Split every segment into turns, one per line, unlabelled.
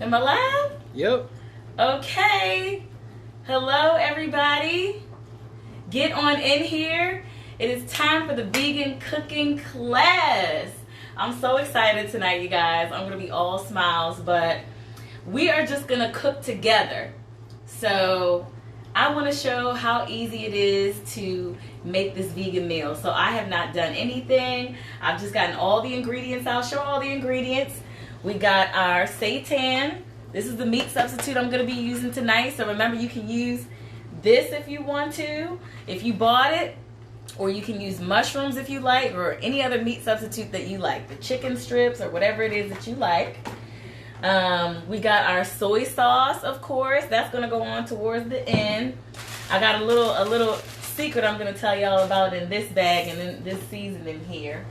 Am I live?
Yep.
Okay. Hello, everybody. Get on in here. It is time for the vegan cooking class. I'm so excited tonight, you guys. I'm going to be all smiles, but we are just going to cook together. So I want to show how easy it is to make this vegan meal. So I have not done anything. I've just gotten all the ingredients. I'll show all the ingredients. We got our seitan. This is the meat substitute I'm going to be using tonight. So remember, you can use this if you want to, if you bought it, or you can use mushrooms if you like, or any other meat substitute that you like, the chicken strips or whatever it is that you like. We got our soy sauce, of course. That's going to go on towards the end. I got a little secret I'm going to tell y'all about in this bag and in this seasoning here.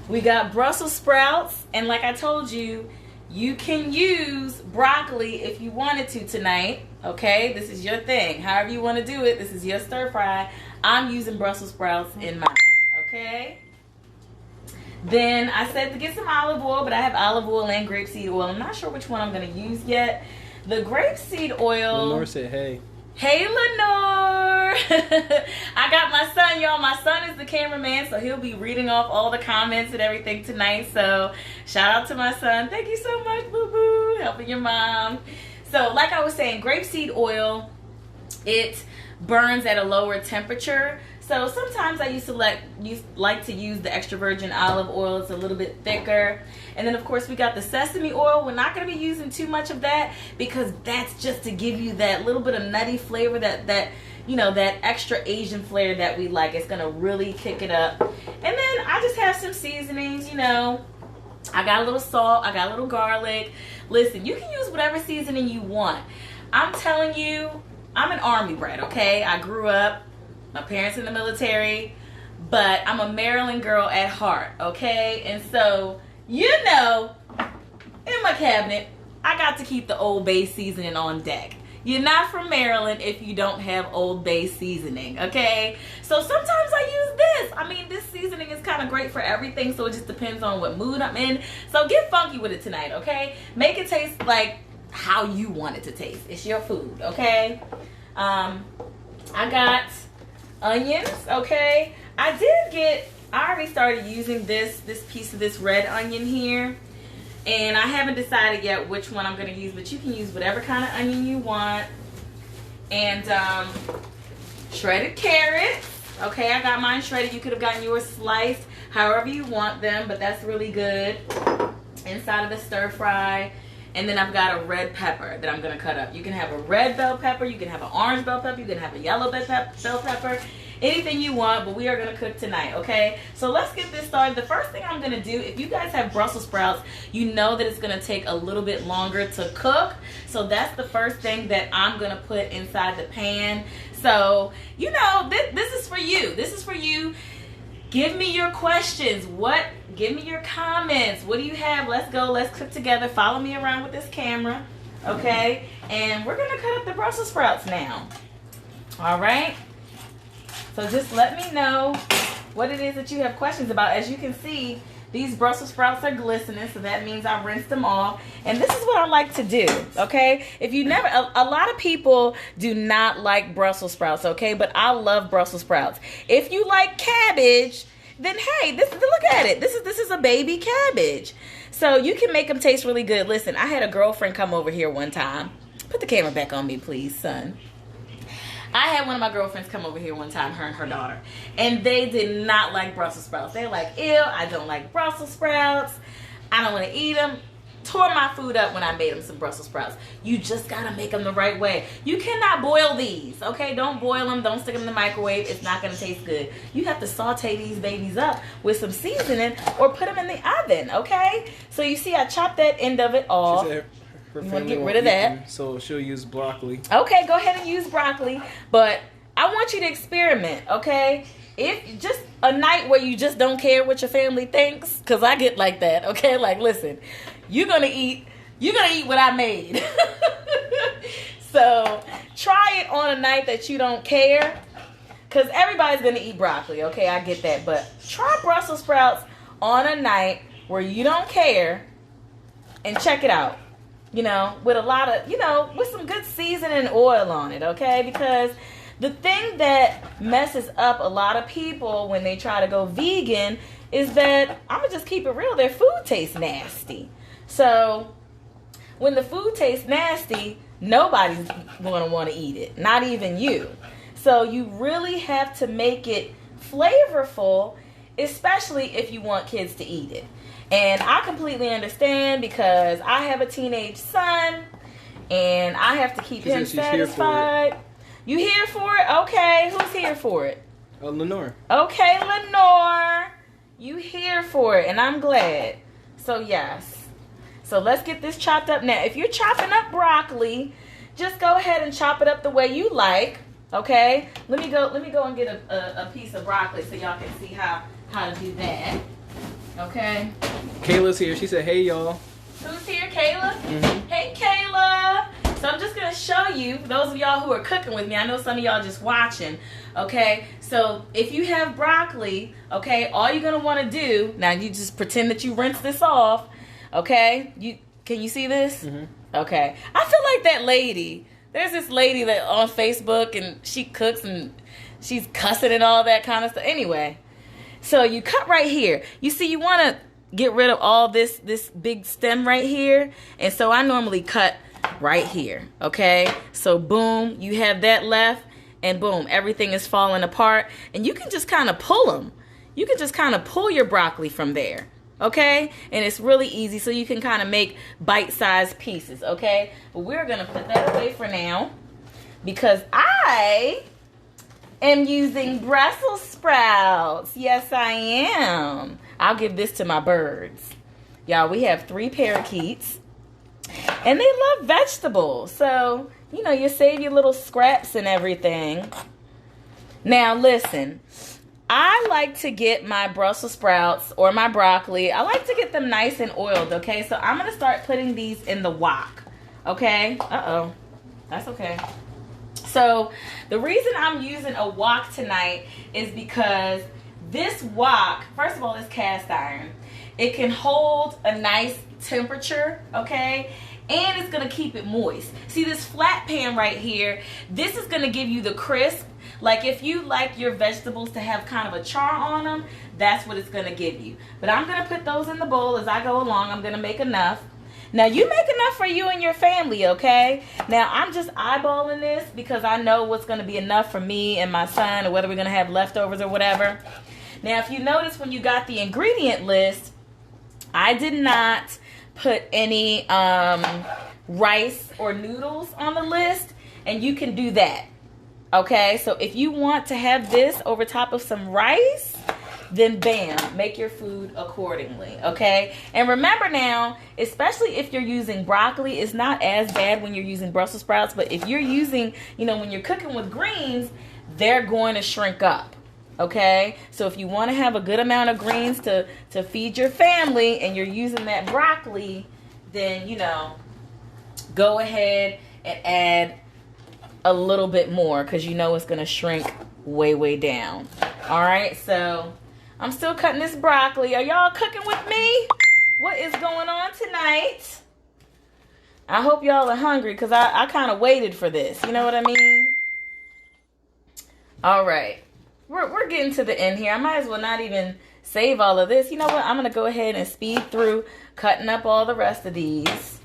We got Brussels sprouts, and like I told you, you can use broccoli if you wanted to tonight. Okay, this is your thing. However you want to do it, this is your stir fry. I'm using Brussels sprouts in mine. Okay. Then I said to get some olive oil, but I have olive oil and grapeseed oil. I'm not sure which one I'm going to use yet. The grapeseed oil.
Lenore said, "Hey."
Hey, Lenore. I got my son, y'all. My son is the cameraman, so he'll be reading off all the comments and everything tonight. So shout out to my son. Thank you so much, boo-boo, helping your mom. So like I was saying, grapeseed oil, it burns at a lower temperature. So sometimes I used to like to use the extra virgin olive oil. It's a little bit thicker. And then of course we got the sesame oil. We're not going to be using too much of that because that's just to give you that little bit of nutty flavor, that you know, that extra Asian flair that we like. It's going to really kick it up. And then I just have some seasonings, you know. I got a little salt, I got a little garlic. Listen, you can use whatever seasoning you want. I'm telling you, I'm an army brat, okay? I grew up, my parents in the military, but I'm a Maryland girl at heart, okay? And so, you know, in my cabinet, I got to keep the Old Bay seasoning on deck. You're not from Maryland if you don't have Old Bay seasoning, okay? So sometimes I use this. I mean, this seasoning is kind of great for everything, so it just depends on what mood I'm in. So get funky with it tonight, okay? Make it taste like how you want it to taste. It's your food, okay? I got onions, okay? I already started using this piece of this red onion here. And I haven't decided yet which one I'm going to use, but you can use whatever kind of onion you want. And shredded carrots. Okay, I got mine shredded. You could have gotten yours sliced however you want them, but that's really good inside of the stir fry. And then I've got a red pepper that I'm going to cut up. You can have a red bell pepper. You can have an orange bell pepper. You can have a yellow bell pepper. Anything you want, but we are going to cook tonight, okay? So let's get this started. The first thing I'm going to do, if you guys have Brussels sprouts, you know that it's going to take a little bit longer to cook. So that's the first thing that I'm going to put inside the pan. So, you know, this is for you. This is for you. Give me your questions. Give me your comments. What do you have? Let's go. Let's cook together. Follow me around with this camera, okay? And we're going to cut up the Brussels sprouts now. All right? So just let me know what it is that you have questions about. As you can see, these Brussels sprouts are glistening, so that means I rinsed them off. And this is what I like to do, okay? If you never, a lot of people do not like Brussels sprouts, okay? But I love Brussels sprouts. If you like cabbage, then hey, look at it. This is a baby cabbage. So you can make them taste really good. Listen, I had a girlfriend come over here one time. Put the camera back on me, please, son. I had one of my girlfriends come over here one time, her and her daughter, and they did not like Brussels sprouts. They're like, ew, I don't like Brussels sprouts. I don't want to eat them. Tore my food up when I made them some Brussels sprouts. You just got to make them the right way. You cannot boil these, okay? Don't boil them. Don't stick them in the microwave. It's not going to taste good. You have to saute these babies up with some seasoning or put them in the oven, okay? So you see I chopped that end of it off.
Her
you want to
family
get
won't
rid of
eat
that?
them, so she'll use broccoli.
Okay, go ahead and use broccoli. But I want you to experiment, okay? If just a night where you just don't care what your family thinks, because I get like that, okay? Like, listen, you're gonna eat what I made. So try it on a night that you don't care, because everybody's gonna eat broccoli, okay? I get that, but try Brussels sprouts on a night where you don't care and check it out. with a lot of, with some good seasoning and oil on it, okay? Because the thing that messes up a lot of people when they try to go vegan is that, I'm going to just keep it real, their food tastes nasty. So when the food tastes nasty, nobody's going to want to eat it, not even you. So you really have to make it flavorful, especially if you want kids to eat it. And I completely understand because I have a teenage son and I have to keep him satisfied. You here for it? Okay, who's here for it?
Lenore.
Okay, Lenore, you here for it, and I'm glad. So yes. So let's get this chopped up now. If you're chopping up broccoli, just go ahead and chop it up the way you like. Okay? Let me go and get a piece of broccoli so y'all can see how to do that. Okay?
Kayla's here. She said, "Hey y'all."
Who's here, Kayla? Hey, Kayla. So I'm just going to show you, for those of y'all who are cooking with me, I know some of y'all just watching, okay? So if you have broccoli, okay, all you're going to want to do, now you just pretend that you rinse this off, okay? Can you see this? Okay. I feel like that lady, there's this lady that on Facebook and she cooks and she's cussing and all that kind of stuff. Anyway, so you cut right here. You see, you want to get rid of all this big stem right here. And so I normally cut right here, okay? So boom, you have that left, and boom, everything is falling apart, and you can just kind of pull them. You can just kind of pull your broccoli from there, okay? And it's really easy, so you can kind of make bite-sized pieces, okay? But we're gonna put that away for now because I am using Brussels sprouts. Yes, I am. I'll give this to my birds. Y'all, we have 3 parakeets. And they love vegetables. So, you save your little scraps and everything. Now, listen. I like to get my Brussels sprouts or my broccoli. I like to get them nice and oiled, okay? So, I'm going to start putting these in the wok, okay? Uh-oh. That's okay. So, the reason I'm using a wok tonight is because this wok, first of all, it's cast iron. It can hold a nice temperature, okay? And it's gonna keep it moist. See this flat pan right here, this is gonna give you the crisp. Like if you like your vegetables to have kind of a char on them, that's what it's gonna give you. But I'm gonna put those in the bowl as I go along. I'm gonna make enough. Now you make enough for you and your family, okay? Now I'm just eyeballing this because I know what's gonna be enough for me and my son, or whether we're gonna have leftovers or whatever. Now if you notice when you got the ingredient list, I did not put any rice or noodles on the list, and you can do that, okay? So if you want to have this over top of some rice, then bam, make your food accordingly, okay? And remember now, especially if you're using broccoli, it's not as bad when you're using Brussels sprouts, but if you're using, when you're cooking with greens, they're going to shrink up. Okay, so if you want to have a good amount of greens to feed your family and you're using that broccoli, then, go ahead and add a little bit more because it's going to shrink way, way down. All right, so I'm still cutting this broccoli. Are y'all cooking with me? What is going on tonight? I hope y'all are hungry because I kind of waited for this. You know what I mean? All right. We're getting to the end here. I might as well not even save all of this. You know what? I'm going to go ahead and speed through cutting up all the rest of these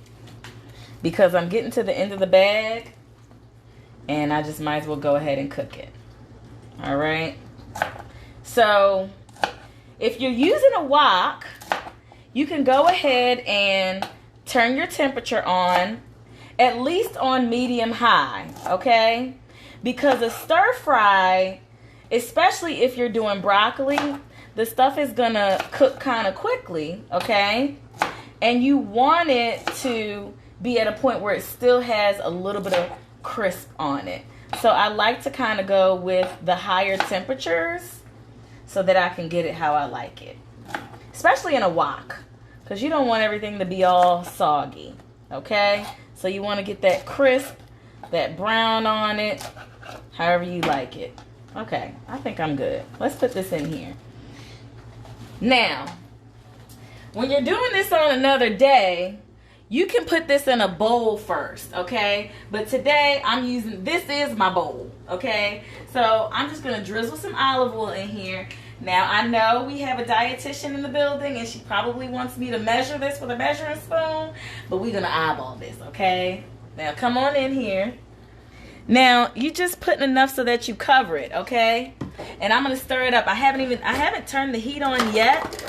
because I'm getting to the end of the bag and I just might as well go ahead and cook it. All right. So if you're using a wok, you can go ahead and turn your temperature on, at least on medium high, okay? Because a stir fry, especially if you're doing broccoli, the stuff is gonna cook kind of quickly, okay? And you want it to be at a point where it still has a little bit of crisp on it. So I like to kind of go with the higher temperatures so that I can get it how I like it. Especially in a wok, because you don't want everything to be all soggy, okay? So you want to get that crisp, that brown on it, however you like it. Okay, I think I'm good. Let's put this in here. Now, when you're doing this on another day, you can put this in a bowl first, okay? But today I'm using, this is my bowl, okay? So I'm just gonna drizzle some olive oil in here. Now I know we have a dietitian in the building and she probably wants me to measure this with a measuring spoon, but we're gonna eyeball this, okay? Now come on in here. Now you just putting enough so that you cover it, okay? And I'm gonna stir it up. I haven't turned the heat on yet.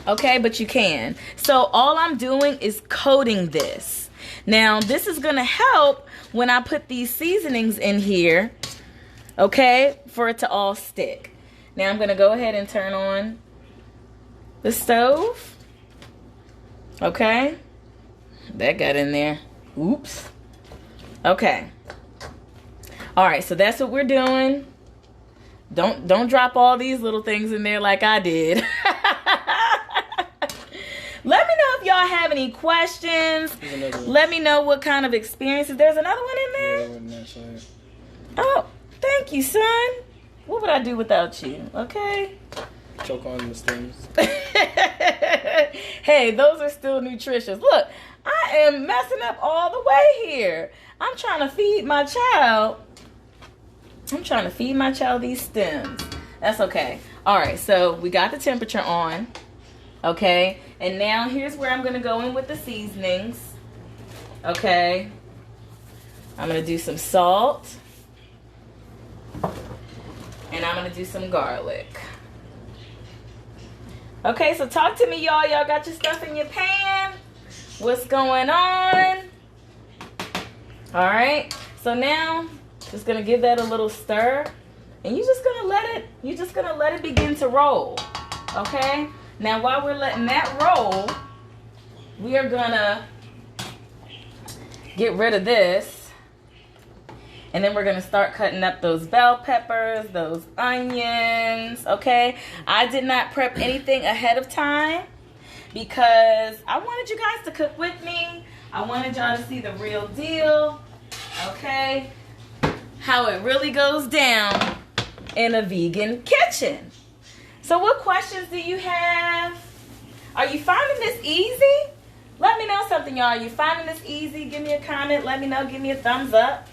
Okay, but you can. So all I'm doing is coating this. Now this is gonna help when I put these seasonings in here, okay, for it to all stick. Now I'm gonna go ahead and turn on the stove. Okay, that got in there. Oops. Okay. All right, so that's what we're doing. Don't drop all these little things in there like I did. Let me know if y'all have any questions. Let me know what kind of experiences. There's another one in there? Oh, thank you, son. What would I do without you? Okay.
Choke on the stems.
Hey, those are still nutritious. Look, I am messing up all the way here. I'm trying to feed my child. These stems. That's okay. All right, so we got the temperature on. Okay, and now here's where I'm going to go in with the seasonings. Okay, I'm going to do some salt. And I'm going to do some garlic. Okay, so talk to me, y'all. Y'all got your stuff in your pan? What's going on? All right, so now just going to give that a little stir. And you're just going to let it begin to roll. Okay? Now, while we're letting that roll, we are gonna get rid of this. And then we're gonna start cutting up those bell peppers, those onions, okay? I did not prep anything ahead of time because I wanted you guys to cook with me. I wanted y'all to see the real deal, okay? How it really goes down in a vegan kitchen. So what questions do you have? Are you finding this easy? Let me know something, y'all. Are you finding this easy? Give me a comment. Let me know. Give me a thumbs up.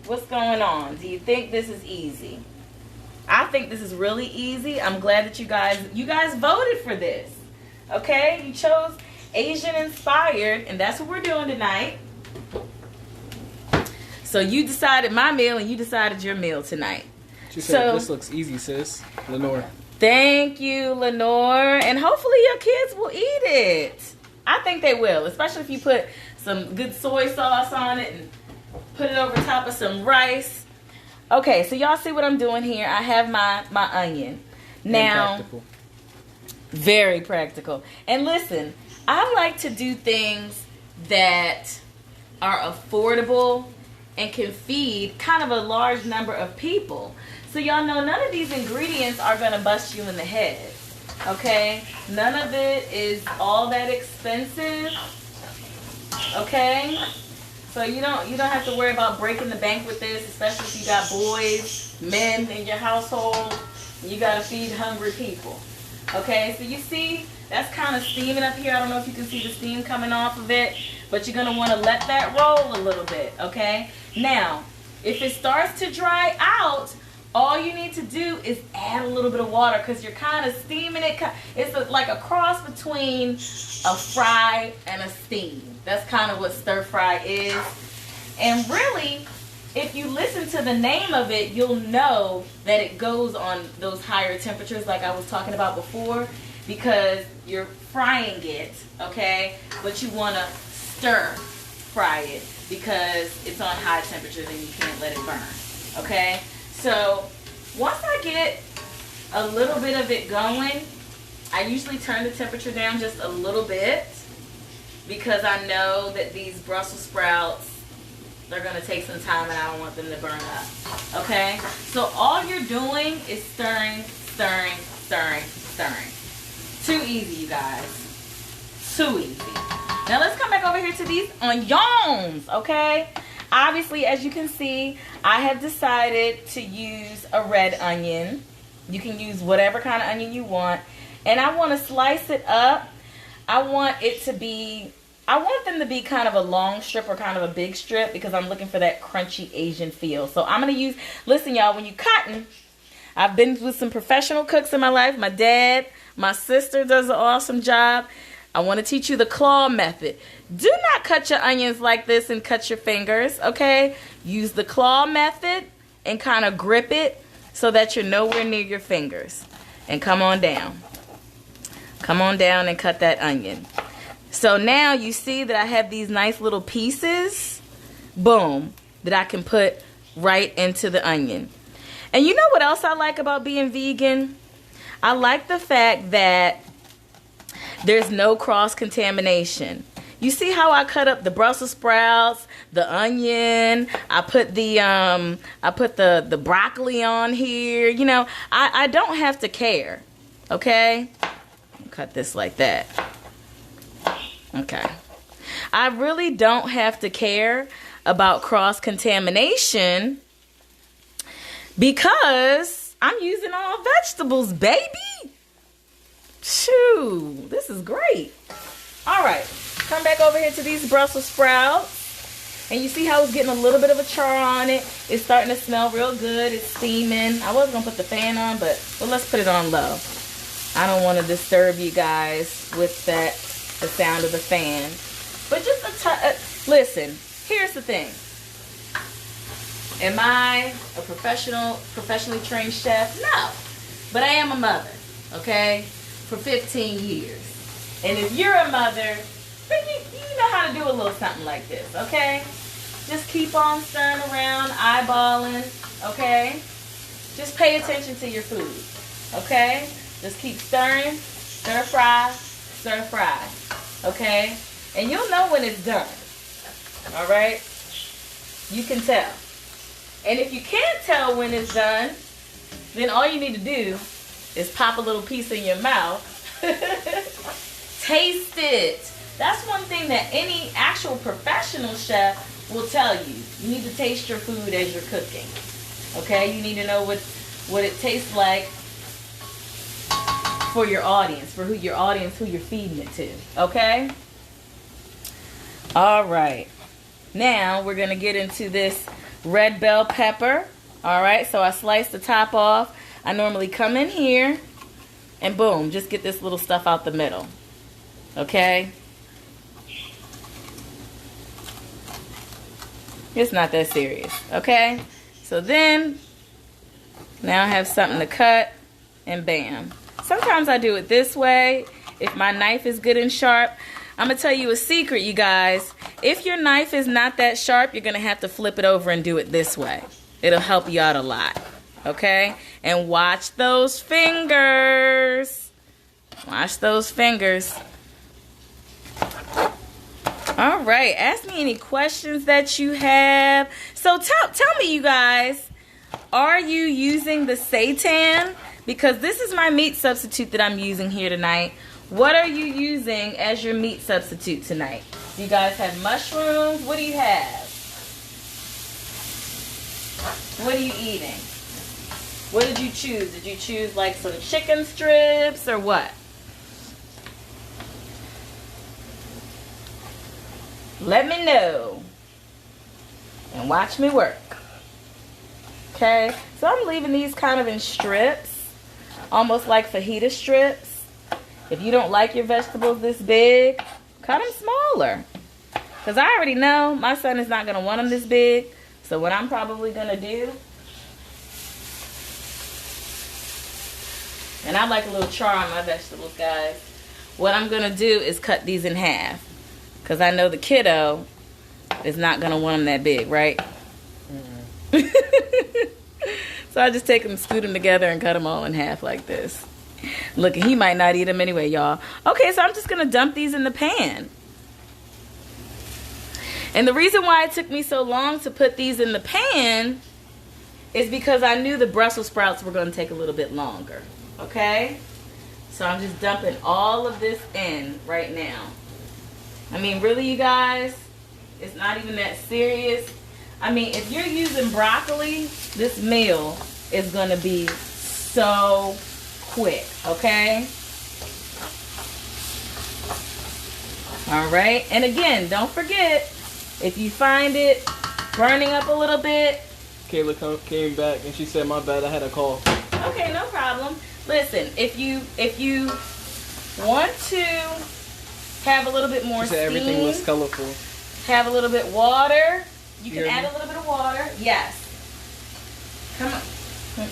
What's going on? Do you think this is easy? I think this is really easy. I'm glad that you guys voted for this. Okay? You chose Asian inspired, and that's what we're doing tonight. So you decided my meal, and you decided your meal tonight.
She said, this looks easy, sis. Lenore.
Thank you, Lenore. And hopefully your kids will eat it. I think they will, especially if you put some good soy sauce on it and put it over top of some rice. Okay, so y'all see what I'm doing here. I have my onion. Now, practical. Very practical. And listen, I like to do things that are affordable and can feed kind of a large number of people. So y'all know none of these ingredients are going to bust you in the head, okay? None of it is all that expensive, okay? So you don't have to worry about breaking the bank with this, especially if you got boys, men in your household. You got to feed hungry people, okay? So you see, that's kind of steaming up here. I don't know if you can see the steam coming off of it, but you're going to want to let that roll a little bit, okay? Now, if it starts to dry out, all you need to do is add a little bit of water because you're kind of steaming it. It's like a cross between a fry and a steam. That's kind of what stir fry is. And really, if you listen to the name of it, you'll know that it goes on those higher temperatures like I was talking about before because you're frying it, okay? But you want to stir fry it because it's on high temperatures and you can't let it burn, okay? So once I get a little bit of it going, I usually turn the temperature down just a little bit because I know that these Brussels sprouts, they're going to take some time and I don't want them to burn up. Okay? So all you're doing is stirring, stirring, stirring, stirring. Too easy, you guys. Too easy. Now let's come back over here to these onions, okay? Obviously, as you can see, I have decided to use a red onion. You can use whatever kind of onion you want. And I want to slice it up. I want it to be I want them to be kind of a long strip or kind of a big strip because I'm looking for that crunchy Asian feel. So I'm going to use, listen y'all, when you cutting, I've been with some professional cooks in my life. My dad, my sister does an awesome job. I want to teach you the claw method. Do not cut your onions like this and cut your fingers, okay? Use the claw method and kind of grip it so that you're nowhere near your fingers. And come on down. Come on down and cut that onion. So now you see that I have these nice little pieces, boom, that I can put right into the onion. And you know what else I like about being vegan? I like the fact that there's no cross-contamination. You see how I cut up the Brussels sprouts, the onion, I put the broccoli on here. You know, I don't have to care, okay? Cut this like that. Okay. I really don't have to care about cross-contamination because I'm using all vegetables, baby. Shoo, this is great. All right, come back over here to these Brussels sprouts. And you see how it's getting a little bit of a char on it. It's starting to smell real good. It's steaming. I was going to put the fan on, but well, let's put it on low. I don't want to disturb you guys with that, the sound of the fan. But just listen, here's the thing. Am I a professionally trained chef? No. But I am a mother, okay? For 15 years. And if you're a mother, you know how to do a little something like this, okay? Just keep on stirring around, eyeballing, okay? Just pay attention to your food, okay? Just keep stirring, stir fry, okay? And you'll know when it's done, all right? You can tell. And if you can't tell when it's done, then all you need to do is pop a little piece in your mouth. Taste it. That's one thing that any actual professional chef will tell you. You need to taste your food as you're cooking. Okay? You need to know what it tastes like for your audience, who you're feeding it to. Okay? All right. Now we're going to get into this red bell pepper. All right, so I slice the top off. I normally come in here and boom, just get this little stuff out the middle. Okay? It's not that serious. Okay? So then, now I have something to cut and bam. Sometimes I do it this way if my knife is good and sharp. I'm going to tell you a secret, you guys. If your knife is not that sharp, you're going to have to flip it over and do it this way. It'll help you out a lot. Okay? And watch those fingers. Watch those fingers. All right. Ask me any questions that you have. So tell me, you guys, are you using the Seitan? Because this is my meat substitute that I'm using here tonight. What are you using as your meat substitute tonight? Do you guys have mushrooms? What do you have? What are you eating? What did you choose? Did you choose like some chicken strips or what? Let me know. And watch me work. Okay? So I'm leaving these kind of in strips. Almost like fajita strips. If you don't like your vegetables this big, cut them smaller. Because I already know my son is not going to want them this big. So what I'm probably going to do, and I like a little char on my vegetables, guys. What I'm going to do is cut these in half. Because I know the kiddo is not going to want them that big, right? So I just take them, scoot them together, and cut them all in half like this. Look, he might not eat them anyway, y'all. Okay, so I'm just going to dump these in the pan. And the reason why it took me so long to put these in the pan is because I knew the Brussels sprouts were going to take a little bit longer. Okay? So I'm just dumping all of this in right now. I mean, really, you guys, it's not even that serious. I mean, if you're using broccoli, this meal is going to be so quick, okay? All right, and again, don't forget, if you find it burning up a little bit.
Kayla came back and she said, "My bad, I had a call."
Okay, no problem. Listen, if you want to have a little bit more
she said
steam,
everything was colorful.
have a little bit water. You can
Hear
add
me?
a little bit of water. Yes. Come on.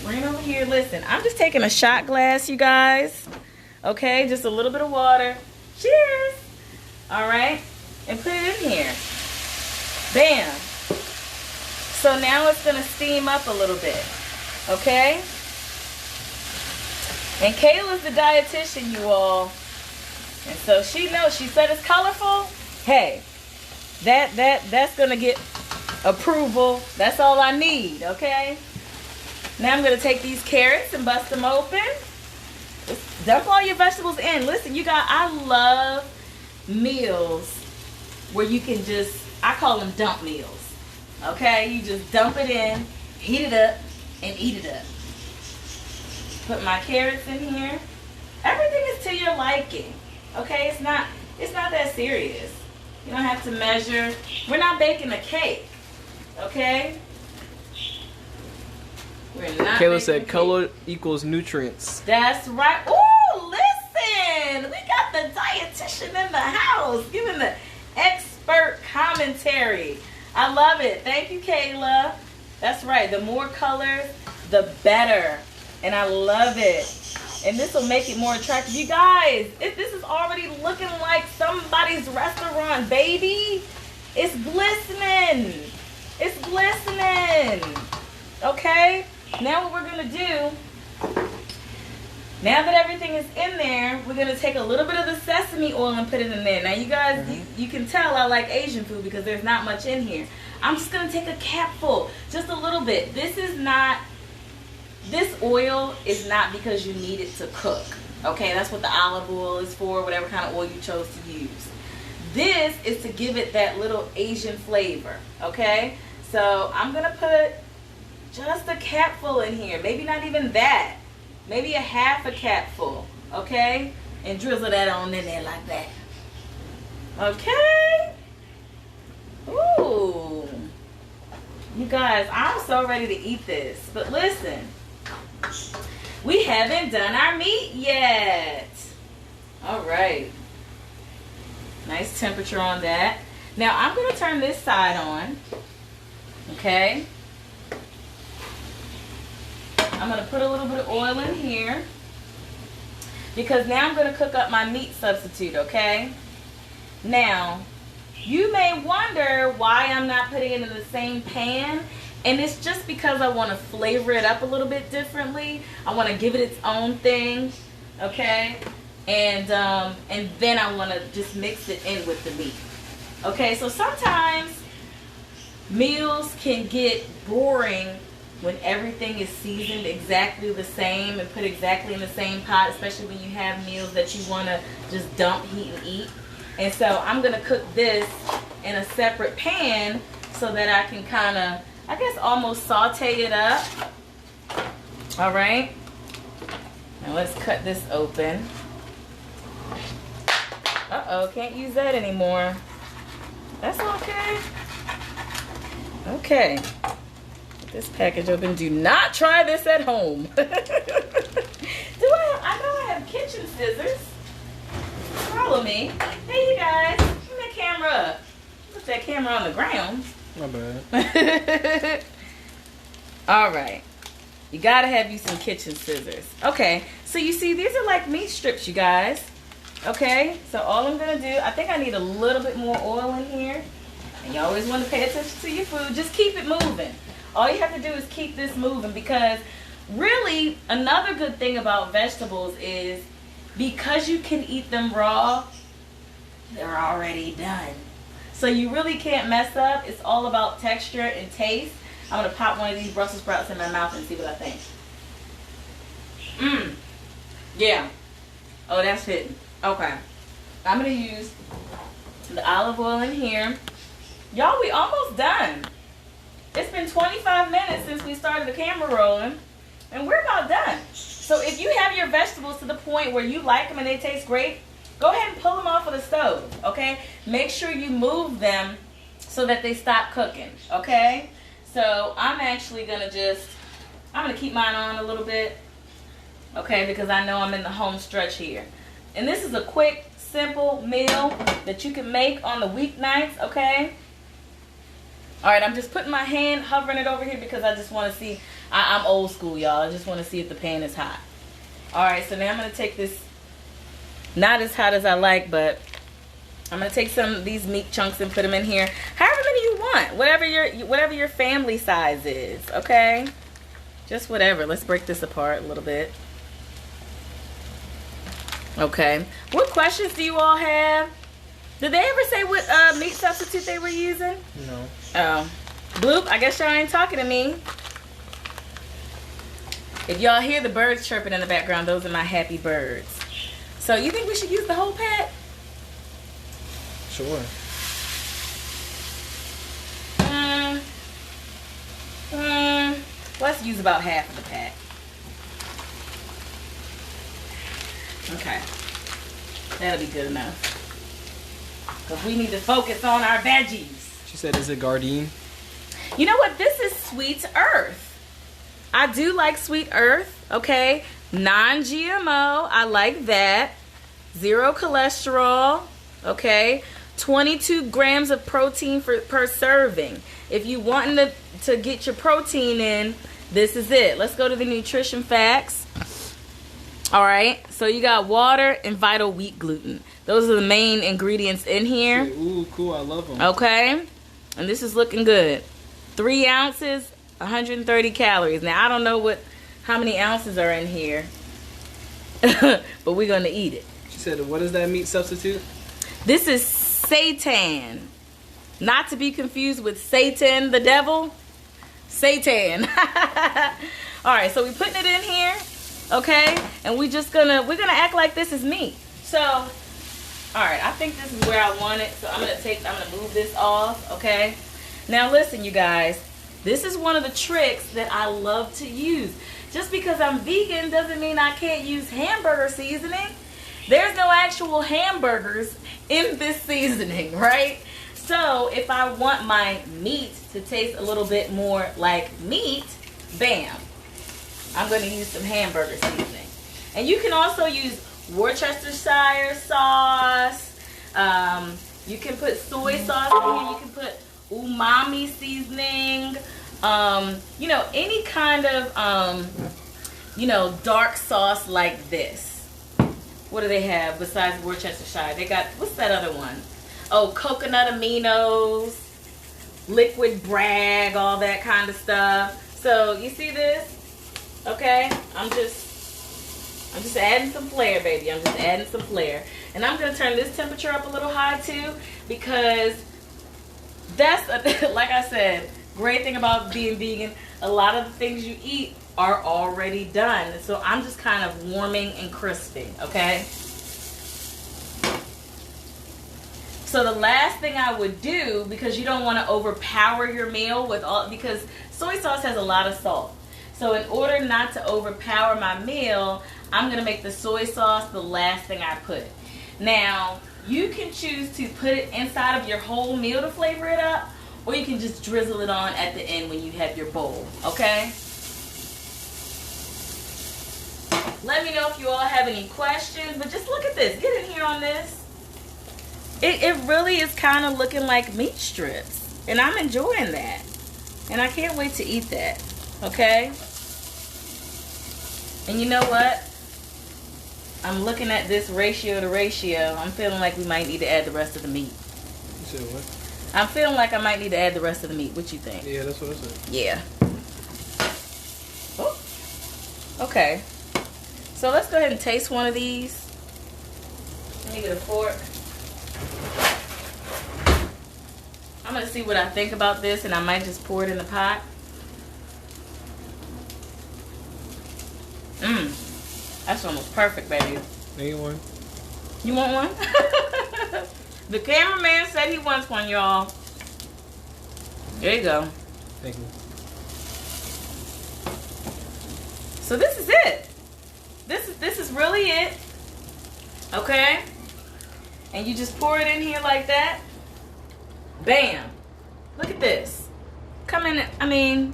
Bring it over here. Listen, I'm just taking a shot glass, you guys. Okay, just a little bit of water. Cheers. All right, and put it in here. Bam. So now it's gonna steam up a little bit. Okay. And Kayla's the dietitian, you all. And so she knows. She said it's colorful. Hey, that's gonna get approval. That's all I need. Okay. Now I'm gonna take these carrots and bust them open. Just dump all your vegetables in. Listen, you guys, I love meals where you can just, I call them dump meals. Okay, you just dump it in, heat it up, and eat it up. Put my carrots in here. Everything is to your liking. Okay, it's not that serious. You don't have to measure. We're not baking a cake. Okay? We're not.
Kayla said color equals nutrients.
That's right. Ooh, listen. We got the dietitian in the house giving the expert commentary. I love it. Thank you, Kayla. That's right. The more colors, the better. And I love it. And this will make it more attractive. You guys, this is already looking like somebody's restaurant, baby. It's glistening. It's glistening. Okay? Now what we're going to do, now that everything is in there, we're going to take a little bit of the sesame oil and put it in there. Now you guys, you can tell I like Asian food because there's not much in here. I'm just going to take a capful, just a little bit. This oil is not because you need it to cook. Okay, that's what the olive oil is for, whatever kind of oil you chose to use. This is to give it that little Asian flavor. Okay, so I'm going to put just a capful in here. Maybe not even that. Maybe a half a capful. Okay? And drizzle that on in there like that. Okay? Ooh. You guys, I'm so ready to eat this. But listen. We haven't done our meat yet. Alright. Nice temperature on that. Now, I'm going to turn this side on. Okay? I'm going to put a little bit of oil in here because now I'm going to cook up my meat substitute, okay? Now, you may wonder why I'm not putting it in the same pan, and it's just because I want to flavor it up a little bit differently. I want to give it its own thing, okay? And then I want to just mix it in with the meat. Okay, so sometimes meals can get boring when everything is seasoned exactly the same and put exactly in the same pot, especially when you have meals that you want to just dump, heat, and eat. And so I'm going to cook this in a separate pan so that I can kind of, I guess, almost saute it up. All right. Now let's cut this open. Uh-oh, can't use that anymore. That's okay. Okay. This package open. Do not try this at home. I know I have kitchen scissors. Follow me. Hey, you guys. Put that camera up. Put that camera on the ground.
My bad.
All right. You got to have you some kitchen scissors. Okay. So you see, these are like meat strips, you guys. Okay. So all I'm going to do, I think I need a little bit more oil in here. And you always want to pay attention to your food. Just keep it moving. All you have to do is keep this moving, because really another good thing about vegetables is because you can eat them raw, they're already done. So you really can't mess up. It's all about texture and taste. I'm going to pop one of these Brussels sprouts in my mouth and see what I think. Yeah. Oh, that's hitting. Okay. I'm going to use the olive oil in here. Y'all, we almost done. It's been 25 minutes since we started the camera rolling, and we're about done. So if you have your vegetables to the point where you like them and they taste great, go ahead and pull them off of the stove, okay? Make sure you move them so that they stop cooking, okay? So I'm actually gonna I'm gonna keep mine on a little bit, okay, because I know I'm in the home stretch here. And this is a quick, simple meal that you can make on the weeknights, okay? All right, I'm just putting my hand, hovering it over here because I just want to see. I'm old school, y'all. I just want to see if the pan is hot. All right, so now I'm going to take this, not as hot as I like, but I'm going to take some of these meat chunks and put them in here. However many you want, whatever your family size is, okay? Just whatever. Let's break this apart a little bit. Okay. What questions do you all have? Did they ever say what meat substitute they were using?
No.
Oh. Bloop, I guess y'all ain't talking to me. If y'all hear the birds chirping in the background, those are my happy birds. So you think we should use the whole pack?
Sure.
Let's use about half of the pack. Okay. That'll be good enough. Because we need to focus on our veggies.
She said, is it Gardein?
You know what? This is Sweet Earth. I do like Sweet Earth, okay? Non-GMO. I like that. 0 cholesterol, okay? 22 grams of protein per serving. If you want to get your protein in, this is it. Let's go to the nutrition facts. All right, so you got water and vital wheat gluten. Those are the main ingredients in here.
Ooh, cool, I love them.
Okay, and this is looking good. 3 ounces, 130 calories. Now, I don't know how many ounces are in here, but we're going to eat it.
She said, what is that meat substitute?
This is Seitan. Not to be confused with Satan, the devil. Seitan. All right, so we're putting it in here. Okay, and we're gonna act like this is meat. So, all right, I think this is where I want it. So I'm gonna move this off. Okay. Now listen, you guys, this is one of the tricks that I love to use. Just because I'm vegan doesn't mean I can't use hamburger seasoning. There's no actual hamburgers in this seasoning, right? So if I want my meat to taste a little bit more like meat, bam, I'm going to use some hamburger seasoning. And you can also use Worcestershire sauce. You can put soy sauce in here. You can put umami seasoning. You know, any kind of, you know, dark sauce like this. What do they have besides Worcestershire? They got, what's that other one? Oh, coconut aminos, liquid brag, all that kind of stuff. So, you see this? Okay, I'm just adding some flair, baby. I'm just adding some flair. And I'm going to turn this temperature up a little high too, because that's, like I said, great thing about being vegan, a lot of the things you eat are already done. So I'm just kind of warming and crisping, okay? So the last thing I would do, because you don't want to overpower your meal with because soy sauce has a lot of salt. So in order not to overpower my meal, I'm going to make the soy sauce the last thing I put. Now, you can choose to put it inside of your whole meal to flavor it up, or you can just drizzle it on at the end when you have your bowl, okay? Let me know if you all have any questions, but just look at this. Get in here on this. It really is kind of looking like meat strips, and I'm enjoying that. And I can't wait to eat that, okay? And you know what? I'm looking at this ratio to ratio. I'm feeling like we might need to add the rest of the meat.
You said what?
I'm feeling like I might need to add the rest of the meat. What you think?
Yeah, that's what I said.
Yeah. Oh. Okay. So let's go ahead and taste one of these. Let me get a fork. I'm going to see what I think about this, and I might just pour it in the pot. That's almost perfect, baby.
Need one?
You want one? The cameraman said he wants one, y'all. There you go.
Thank you.
So this is it. This is really it. Okay? And you just pour it in here like that. Bam. Look at this. Come in, I mean,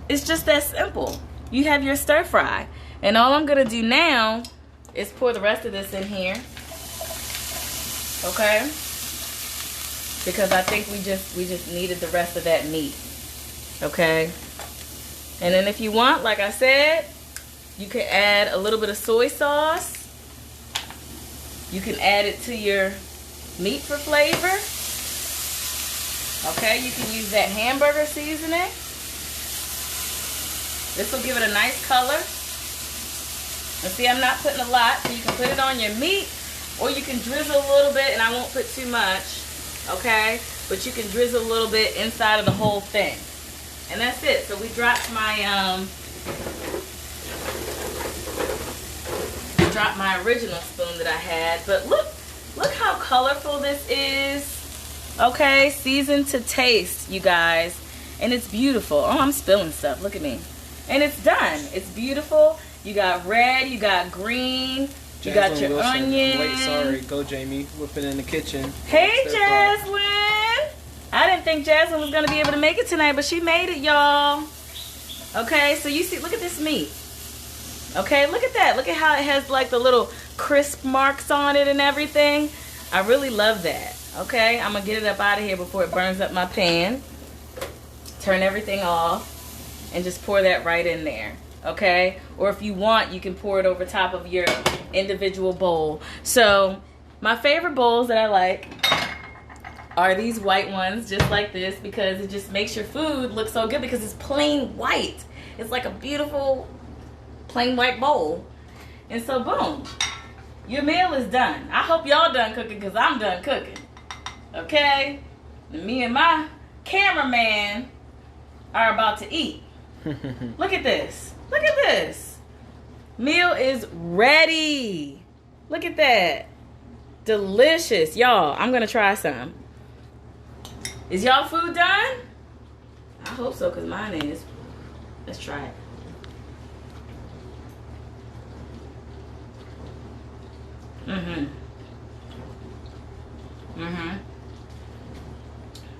it's just that simple. You have your stir fry. And all I'm gonna do now is pour the rest of this in here. Okay? Because I think we just needed the rest of that meat. Okay? And then if you want, like I said, you can add a little bit of soy sauce. You can add it to your meat for flavor. Okay, you can use that hamburger seasoning. This will give it a nice color. And see, I'm not putting a lot, so you can put it on your meat, or you can drizzle a little bit, and I won't put too much, okay? But you can drizzle a little bit inside of the whole thing. And that's it. So we dropped my original spoon that I had. But look how colorful this is. Okay, seasoned to taste, you guys. And it's beautiful. Oh, I'm spilling stuff. Look at me. And it's done. It's beautiful. You got red, you got green, you got your onion.
Wait, sorry. Go, Jamie. Whipping in the kitchen.
Hey, Jasmine. I didn't think Jasmine was going to be able to make it tonight, but she made it, y'all. Okay, so you see, look at this meat. Okay, look at that. Look at how it has like the little crisp marks on it and everything. I really love that. Okay, I'm going to get it up out of here before it burns up my pan. Turn everything off and just pour that right in there. Okay, or if you want, you can pour it over top of your individual bowl. So my favorite bowls that I like are these white ones, just like this, because it just makes your food look so good because it's plain white. It's like a beautiful plain white bowl. And so boom, your meal is done. I hope y'all done cooking, because I'm done cooking. Okay, and me and my cameraman are about to eat. Look at this. Look at this. Meal is ready. Look at that. Delicious. Y'all, I'm going to try some. Is y'all food done? I hope so, because mine is. Let's try it.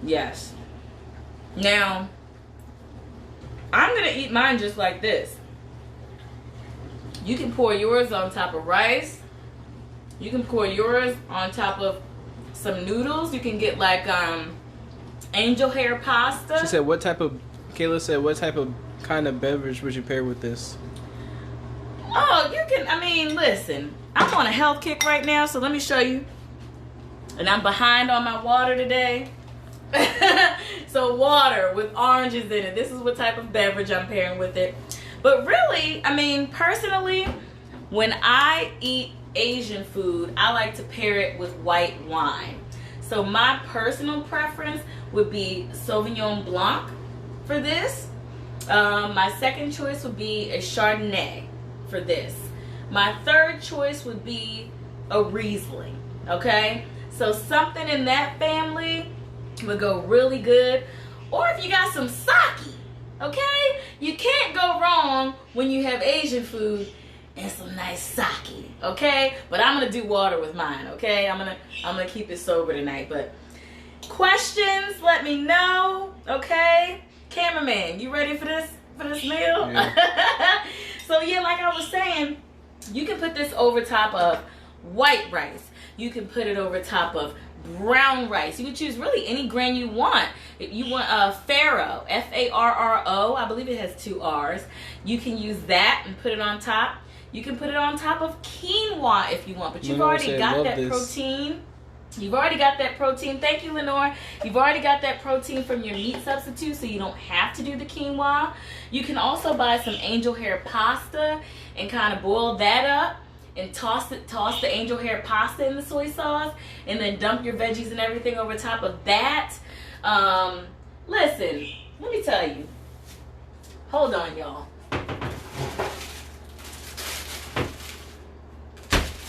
Yes. Now, I'm going to eat mine just like this. You can pour yours on top of rice. You can pour yours on top of some noodles. You can get like angel hair pasta.
She said, Kayla said, what type of kind of beverage would you pair with this?
Oh, you can, I mean, listen. I'm on a health kick right now, so let me show you. And I'm behind on my water today. So water with oranges in it. This is what type of beverage I'm pairing with it. But really, I mean, personally, when I eat Asian food, I like to pair it with white wine. So my personal preference would be Sauvignon Blanc for this. My second choice would be a Chardonnay for this. My third choice would be a Riesling, okay? So something in that family would go really good. Or if you got some sake, okay? You can't go wrong when you have Asian food and some nice sake, okay? But I'm gonna do water with mine, okay? I'm gonna keep it sober tonight. But questions, let me know, okay? Cameraman, you ready for this meal? Yeah. So yeah, like I was saying, you can put this over top of white rice. You can put it over top of brown rice. You can choose really any grain you want. If you want farro, F-A-R-R-O, I believe it has 2 R's. You can use that and put it on top. You can put it on top of quinoa if you want, but you've already got that protein. You've already got that protein. Thank you, Lenore. You've already got that protein from your meat substitute, so you don't have to do the quinoa. You can also buy some angel hair pasta and kind of boil that up and toss the angel hair pasta in the soy sauce, and then dump your veggies and everything over top of that. Listen, let me tell you. Hold on, y'all.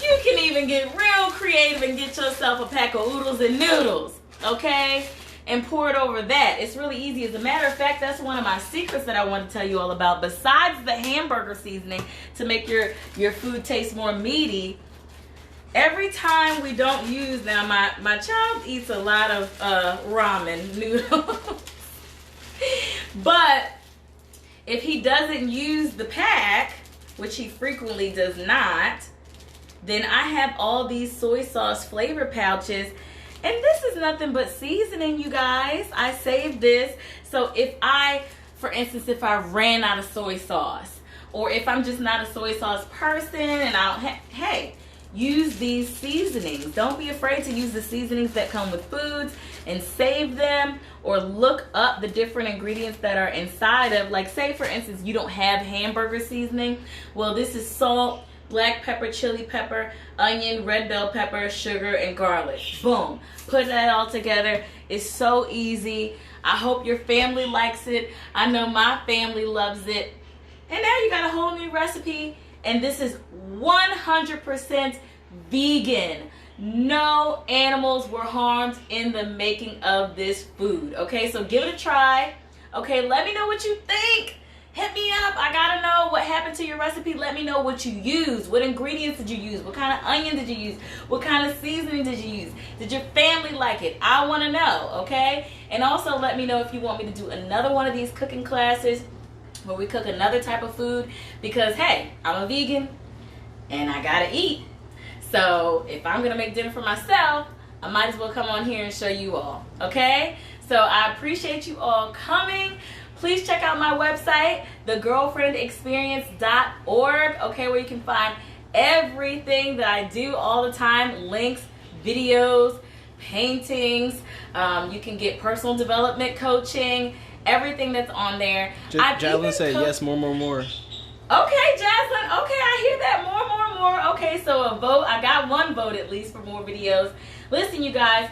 You can even get real creative and get yourself a pack of oodles and noodles, okay? And pour it over that. It's really easy. As a matter of fact, that's one of my secrets that I want to tell you all about. Besides the hamburger seasoning to make your food taste more meaty, every time we don't use, now my child eats a lot of ramen noodles. But if he doesn't use the pack, which he frequently does not, then I have all these soy sauce flavor pouches. And this is nothing but seasoning, you guys. I saved this. So if for instance, if I ran out of soy sauce, or if I'm just not a soy sauce person and I don't hey, use these seasonings. Don't be afraid to use the seasonings that come with foods and save them, or look up the different ingredients that are inside of, like, say for instance you don't have hamburger seasoning. Well, this is salt, black pepper, chili pepper, onion, red bell pepper, sugar, and garlic. Boom. Put that all together. It's so easy. I hope your family likes it. I know my family loves it. And now you got a whole new recipe. And this is 100% vegan. No animals were harmed in the making of this food. Okay, so give it a try. Okay, let me know what you think. Hit me up. I gotta know what happened to your recipe. Let me know what you used. What ingredients did you use? What kind of onion did you use? What kind of seasoning did you use? Did your family like it? I want to know, okay? And also let me know if you want me to do another one of these cooking classes where we cook another type of food, because hey, I'm a vegan and I gotta eat. So if I'm gonna make dinner for myself, I might as well come on here and show you all, okay? So I appreciate you all coming. Please check out my website, thegirlfriendexperience.org, okay, where you can find everything that I do all the time, links, videos, paintings. You can get personal development coaching, everything that's on there.
Jacqueline said yes, more.
Okay, Jaslyn. Okay, I hear that. More. Okay, so a vote. I got one vote at least for more videos. Listen, you guys,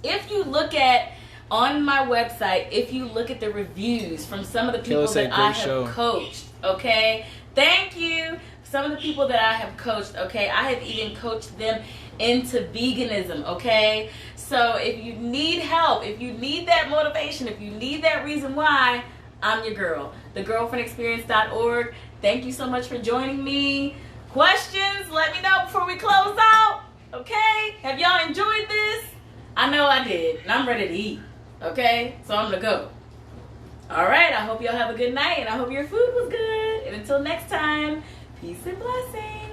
if you look at on my website, if you look at the reviews from some of the people that I have coached, okay, thank you. Some of the people that I have coached, okay, I have even coached them into veganism, okay? So if you need help, if you need that motivation, if you need that reason why, I'm your girl. Thegirlfriendexperience.org. Thank you so much for joining me. Questions? Let me know before we close out, okay? Have y'all enjoyed this? I know I did, and I'm ready to eat, okay? So I'm gonna go. All right, I hope y'all have a good night, and I hope your food was good. And until next time, peace and blessings.